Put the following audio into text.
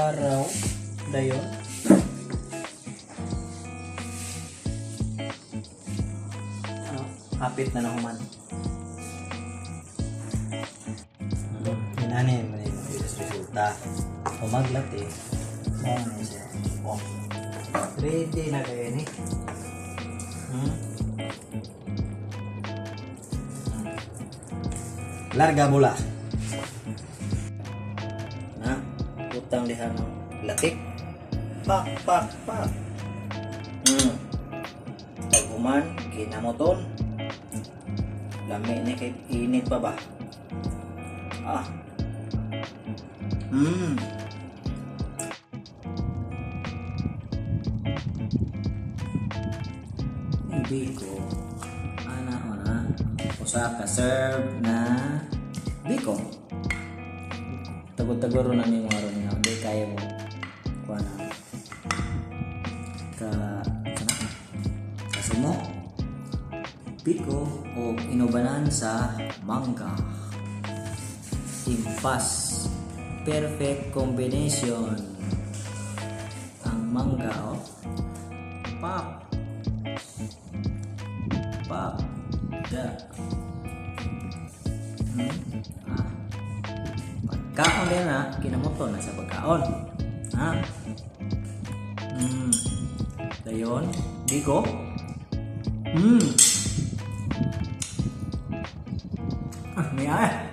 araw dayon. Ano, hapit na nahuman. Hinani mo yung resulta. Umaglat eh. Ano siya? Oh. Ready na kayo ni. Larga bola. Na, utang lihan ng latik. Pak, pak, pak. Taguman, kinamoton. Lami ni kay init pa ba? Ah. Biko. Ana ona. Usa ka serve na biko. Tagod-tagoro na ni mo aron nga di kaya mo kuana. Sa sumo. Biko o inubanan sa mangga. Impas. Perfect combination. Ang mangga oh. Pop. Pop. Da. Pagkaon din na, kinamoto na sa pagkaon. Ha? Dayon, biko. May ay.